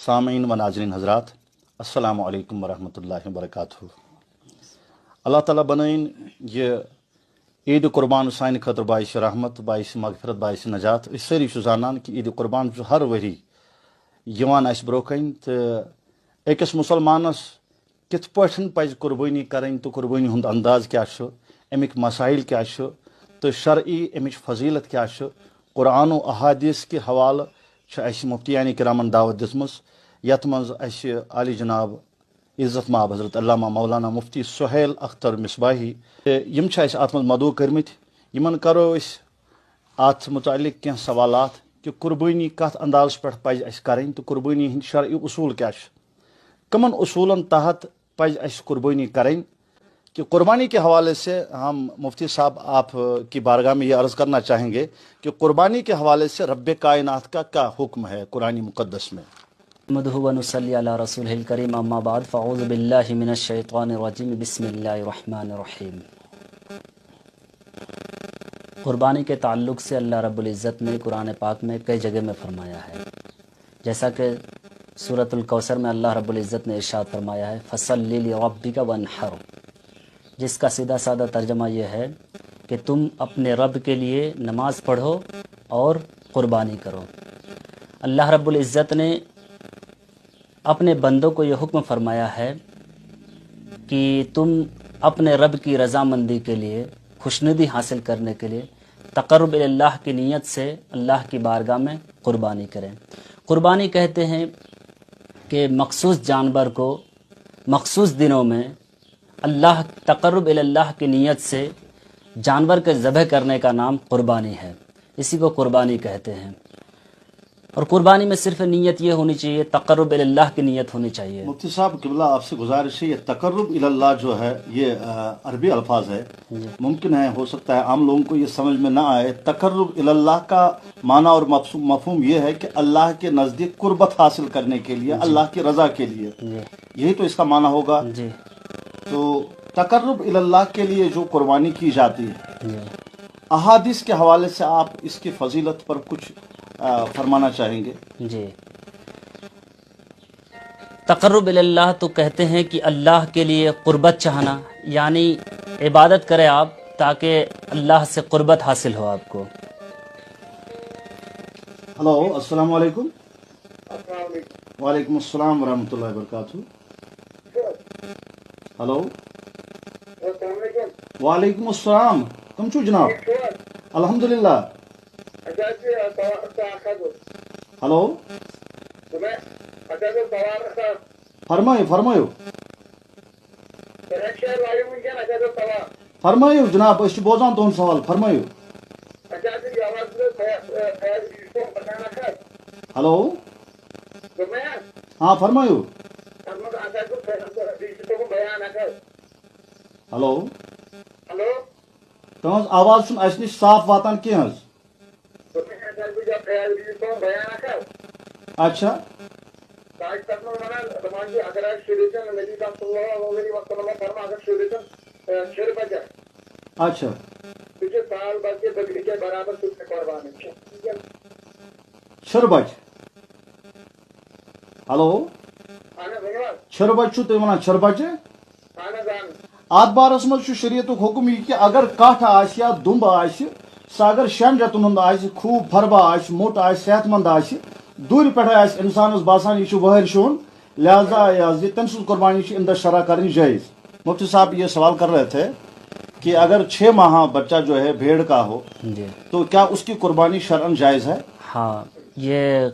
سامعین و ناظرین حضرات، السلام علیکم ورحمۃ اللہ وبرکاتہ۔ اللہ تعالیٰ بنائن یہ عید قربان سانہ خاطر باعث رحمت، باعث مغفرت، باعث نجات۔ اس ساری زانان کہ عید قربان ہر ؤری یوان اس برو کن تو أکس مسلمانس کت پٲٹھۍ پزِ قربٲنی کرٕنۍ تو قربٲنی ہُنٛد انداز کیا چھُ، امیک مسائل کیا چھُ تو شرعی امچ فضیلت کیا چھُ، قرآن و احادیث کے حوالہ چھِ اَسہِ مفتیان کرامن دعوت دِژمٕژ، یتھ منٛز اَسہِ عالی جناب عزت مآب حضرت علامہ مولانا مفتی سہیل اختر مصباحی یم چھِ اَسہِ اتھ منٛز مدعو کٔرمٕتۍ۔ یمن کرو أسۍ اتھ متعلق کینٛہہ سوالات کہ قربٲنی کتھ اندازس پٮ۪ٹھ پزِ اَسہِ کرٕنۍ تو قربٲنی ہٕنٛدۍ شرعی اصوٗل کیا چھِ، کمن اصوٗلن تحت پزِ اَسہِ قربٲنی کرٕنۍ۔ کہ قربانی کے حوالے سے ہم مفتی صاحب آپ کی بارگاہ میں یہ عرض کرنا چاہیں گے کہ قربانی کے حوالے سے رب کائنات کا کیا حکم ہے قرآن مقدس میں؟ نحمدہ و نصلی علی رسولہ الکریم، اما بعد فاعوذ باللہ من الشیطان الرجیم، بسم اللہ الرحمن الرحیم۔ قربانی کے تعلق سے اللہ رب العزت نے قرآن پاک میں کئی جگہ میں فرمایا ہے، جیسا کہ سورۃ الکوثر میں اللہ رب العزت نے ارشاد فرمایا ہے فَصَلِّ لِرَبِّكَ وَانْحَرْ، جس کا سیدھا سادہ ترجمہ یہ ہے کہ تم اپنے رب کے لیے نماز پڑھو اور قربانی کرو۔ اللہ رب العزت نے اپنے بندوں کو یہ حکم فرمایا ہے کہ تم اپنے رب کی رضامندی کے لیے، خوشنودی حاصل کرنے کے لیے تقرب اللہ کی نیت سے اللہ کی بارگاہ میں قربانی کریں۔ قربانی کہتے ہیں کہ مخصوص جانور کو مخصوص دنوں میں اللہ تقرب اللہ کی نیت سے جانور کے ذبح کرنے کا نام قربانی ہے، اسی کو قربانی کہتے ہیں۔ اور قربانی میں صرف نیت یہ ہونی چاہیے، تقرب اللہ کی نیت ہونی چاہیے۔ مفتی صاحب قبلہ آپ سے گزارش ہے، یہ تقرب اللہ جو ہے یہ عربی الفاظ ہے، ممکن ہے ہو سکتا ہے عام لوگوں کو یہ سمجھ میں نہ آئے۔ تقرب اللہ کا معنی اور مفہوم یہ ہے کہ اللہ کے نزدیک قربت حاصل کرنے کے لیے، اللہ کی رضا کے لیے، یہی تو اس کا معنی ہوگا۔ جی، تو تقرب اللہ کے لیے جو قربانی کی جاتی ہے، احادیث کے حوالے سے آپ اس کی فضیلت پر کچھ فرمانا چاہیں گے؟ جی، تقرب اللہ تو کہتے ہیں کہ اللہ کے لیے قربت چاہنا، یعنی عبادت کرے آپ تاکہ اللہ سے قربت حاصل ہو آپ کو۔ ہلو، السلام علیکم۔ وعلیکم السلام ورحمۃ اللہ وبرکاتہ۔ ہلو، وعلیکم السلام، کم چھو جناب؟ الحمدللہ۔ ہلو، فرمائیو فرمائیو فرمائیو جناب، أسۍ چھِ بوزان تُہُنٛد سوال، فرمائیو۔ ہلو، ہاں فرمائیو۔ ہلو، تُہنٛز آواز چھُنہٕ اَسہِ نِش صاف واتان کینٛہہ حظ۔ اچھا، اچھا، چھِرٕ بچہِ۔ ہلو، چھِرٕ بچہِ چھُو تُہۍ وَنان، چھِرٕ بچہِ؟ اتھ بارس منٛز چھُ شریعتُک حکم یہ کہ اگر کٹھ آسہِ یا دُمب آسہِ، سُہ اگر شٮ۪ن رٮ۪تن ہُنٛد آسہِ، خوٗب فربا آسہِ، موٚٹ آسہِ، صحت مند آسہِ، دوٗرِ پٮ۪ٹھے آسہِ اِنسانس باسان یہ چھُ وٲرۍ شون، لہذا یہ تٔمۍ سٕنٛز قربانی چھِ اندر شرع کرنی جائز۔ مفتی صاحب یہ سوال کر رہے تھے کہ اگر 6 ماہ بچہ جو ہے بھیڑ کا ہو تو کیا اس کی قربانی شرعاً جائز ہے؟ ہاں، یہ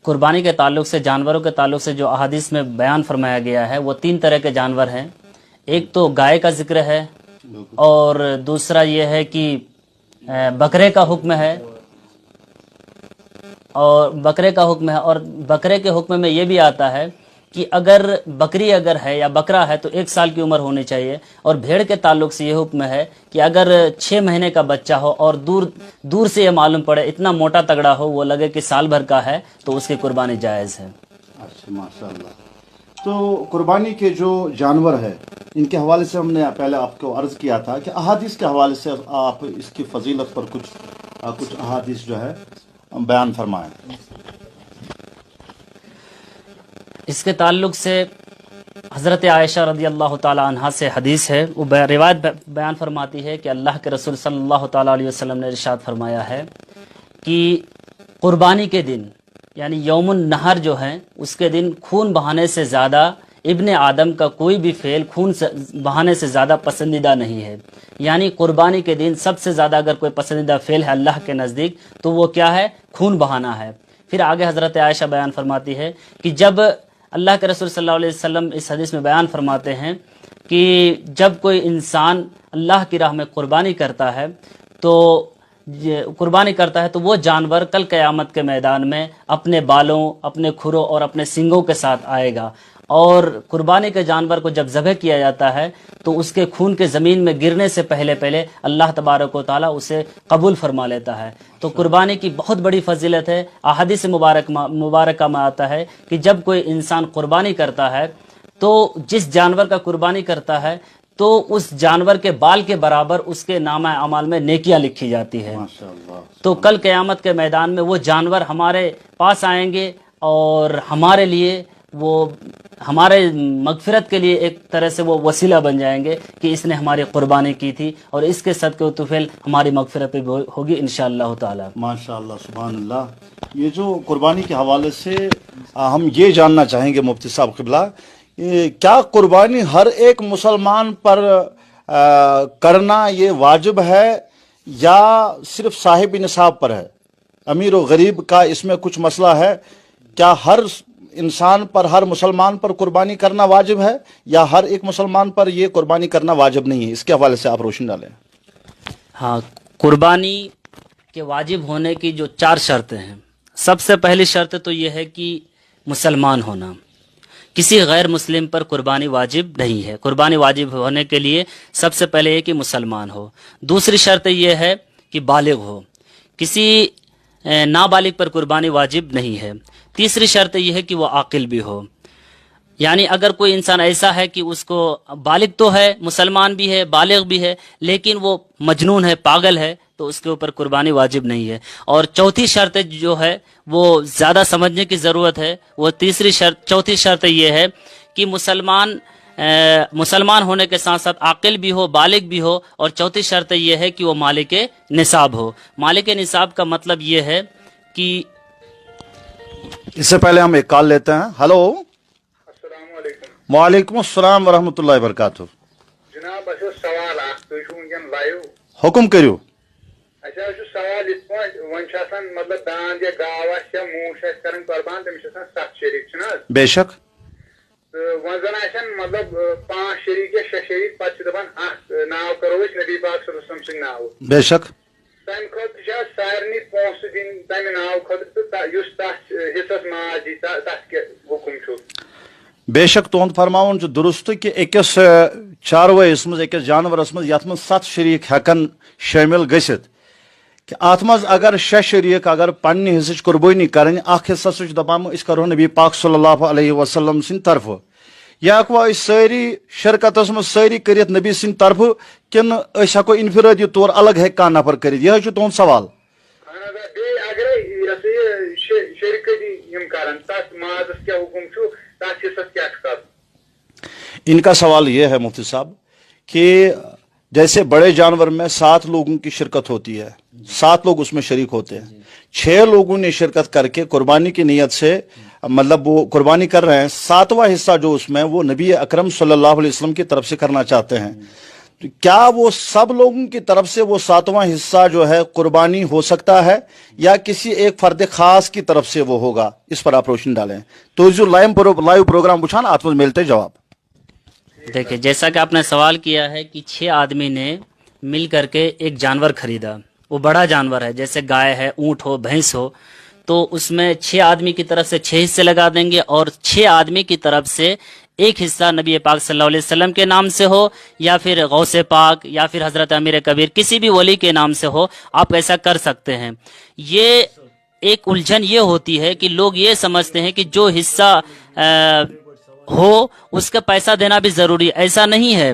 قربانی کے تعلق سے، جانوروں کے تعلق سے جو احادیث میں بیان فرمایا گیا ہے وہ 3 طرح کے جانور ہیں۔ ایک تو گائے کا ذکر ہے، اور دوسرا یہ ہے کہ بکرے کا حکم ہے، اور بکرے کے حکم میں یہ بھی آتا ہے کہ اگر بکری اگر ہے یا بکرا ہے تو 1 سال کی عمر ہونی چاہیے۔ اور بھیڑ کے تعلق سے یہ حکم ہے کہ اگر 6 مہینے کا بچہ ہو اور دور سے یہ معلوم پڑے، اتنا موٹا تگڑا ہو، وہ لگے کہ سال بھر کا ہے، تو اس کی قربانی جائز ہے۔ اچھا، ماشاء اللہ۔ تو قربانی کے جو جانور ہے ان کے حوالے سے ہم نے پہلے آپ کو عرض کیا تھا کہ احادیث کے حوالے سے آپ اس کی فضیلت پر کچھ احادیث جو ہے بیان فرمائیں۔ اس کے تعلق سے حضرت عائشہ رضی اللہ تعالی عنہا سے حدیث ہے، وہ روایت بیان فرماتی ہے کہ اللہ کے رسول صلی اللہ تعالی علیہ وسلم نے ارشاد فرمایا ہے کہ قربانی کے دن یعنی یوم النحر جو ہے اس کے دن خون بہانے سے زیادہ ابن آدم کا کوئی بھی فعل خون بہانے سے زیادہ پسندیدہ نہیں ہے. یعنی قربانی کے دن سب سے زیادہ اگر کوئی پسندیدہ فعل ہے اللہ کے نزدیک تو وہ کیا ہے؟ خون بہانا ہے. پھر آگے حضرت عائشہ بیان فرماتی ہے کہ جب اللہ کے رسول صلی اللہ علیہ وسلم اس حدیث میں بیان فرماتے ہیں کہ جب کوئی انسان اللہ کی راہ میں قربانی کرتا ہے تو وہ جانور کل قیامت کے میدان میں اپنے بالوں، اپنے کھروں اور اپنے سینگوں کے ساتھ آئے گا، اور قربانی کے جانور کو جب ذبح کیا جاتا ہے تو اس کے خون کے زمین میں گرنے سے پہلے اللہ تبارک و تعالیٰ اسے قبول فرما لیتا ہے. تو قربانی کی بہت بڑی فضیلت ہے. احادیث مبارکہ میں آتا ہے کہ جب کوئی انسان قربانی کرتا ہے تو جس جانور کا قربانی کرتا ہے تو اس جانور کے بال کے برابر اس کے نامہ اعمال میں نیکیاں لکھی جاتی ہے. تو کل قیامت کے میدان میں وہ جانور ہمارے پاس آئیں گے اور ہمارے لیے وہ ہمارے مغفرت کے لیے ایک طرح سے وہ وسیلہ بن جائیں گے کہ اس نے ہماری قربانی کی تھی اور اس کے صدقے و طفیل ہماری مغفرت بھی ہوگی انشاءاللہ تعالی. ماشاءاللہ، سبحان اللہ. یہ جو قربانی کے حوالے سے ہم یہ جاننا چاہیں گے مفتی صاحب قبلہ، کیا قربانی ہر ایک مسلمان پر کرنا یہ واجب ہے یا صرف صاحب نصاب پر ہے؟ امیر و غریب کا اس میں کچھ مسئلہ ہے. کیا ہر انسان پر، ہر مسلمان پر قربانی کرنا واجب ہے یا ہر ایک مسلمان پر یہ قربانی کرنا واجب نہیں ہے؟ اس کے حوالے سے آپ روشنی ڈالیں. ہاں، قربانی کے واجب ہونے کی جو 4 شرطیں ہیں، سب سے پہلی شرط تو یہ ہے کہ مسلمان ہونا. کسی غیر مسلم پر قربانی واجب نہیں ہے. قربانی واجب ہونے کے لیے سب سے پہلے یہ کہ مسلمان ہو. دوسری شرط یہ ہے کہ بالغ ہو. کسی نابالغ پر قربانی واجب نہیں ہے. تیسری شرط یہ ہے کہ وہ عاقل بھی ہو. یعنی اگر کوئی انسان ایسا ہے کہ اس کو بالغ تو ہے، مسلمان بھی ہے، بالغ بھی ہے، لیکن وہ مجنون ہے، پاگل ہے، تو اس کے اوپر قربانی واجب نہیں ہے. اور چوتھی شرط جو ہے وہ زیادہ سمجھنے کی ضرورت ہے. وہ چوتھی شرط یہ ہے کہ مسلمان ہونے کے ساتھ ساتھ عاقل بھی ہو، بالغ بھی ہو. اور چوتھی شرط یہ ہے کہ وہ مالک نصاب ہو. مالک نصاب کا مطلب یہ ہے کہ اس سے پہلے ہم ایک کال لیتے ہیں. ہلو، السلام علیکم. وعلیکم السلام ورحمۃ اللہ وبرکاتہ. جناب اچھا سوال تھی لائیو. حکم کرو. اچھا سوال اس پہ مطلب داند یا گاو یا موش کرن قربان تمس 7 شریک چھنا. بے شک. تو زن مطلب 5 شریک یا 6 شریک پتہ دپان ناو کرو نبی پاک صلی اللہ علیہ وسلم سن ناو. بے شک. تمہ خاطر سارے پونسہ دن تمہ ناو خاطر اس تس حصس ماز دی تس حکم. بے شک تہد فرماون درست کہ اکس چارویس مز اکس جانورس مز یت مز 7 شریک ہیکن شامل گژھت کہ ات مز اگر 6 شریک اگر پنہ حصہ قربانی کریں اخ حصہ سہ دپان اس کرو نبی پاک صلی اللہ علیہ وسلم سند طرف. یا ہکوا ساری شرکتس مز ساری کرت نبی سند طرف کن اس ہکو انفرادی طور الگ ہیک کانہ نفر کرت؟ یہ تہد سوال. ان کا سوال یہ ہے مفتی صاحب کہ جیسے بڑے جانور میں 7 لوگوں کی شرکت ہوتی ہے، 7 لوگ اس میں شریک ہوتے ہیں. 6 لوگوں نے شرکت کر کے قربانی کی نیت سے مطلب وہ قربانی کر رہے ہیں. 7واں حصہ جو اس میں وہ نبی اکرم صلی اللہ علیہ وسلم کی طرف سے کرنا چاہتے ہیں. کیا وہ سب لوگوں کی طرف سے وہ 7واں حصہ جو ہے قربانی ہو سکتا ہے یا کسی ایک فرد خاص کی طرف سے وہ ہوگا؟ اس پر آپ روشنی ڈالیں. تو جو لائیو پروگرام وچھان آپ میں ملتے جواب. دیکھیں، جیسا کہ آپ نے سوال کیا ہے کہ 6 آدمی نے مل کر کے ایک جانور خریدا، وہ بڑا جانور ہے، جیسے گائے ہے، اونٹ ہو، بھینس ہو، تو اس میں 6 آدمی کی طرف سے 6 حصے لگا دیں گے اور 6 آدمی کی طرف سے ایک حصہ نبی پاک صلی اللہ علیہ وسلم کے نام سے ہو یا پھر غوث پاک یا پھر حضرت امیر کبیر کسی بھی ولی کے نام سے ہو. آپ ایسا کر سکتے ہیں. یہ ایک الجھن یہ ہوتی ہے کہ لوگ یہ سمجھتے ہیں کہ جو حصہ ہو اس کا پیسہ دینا بھی ضروری. ایسا نہیں ہے.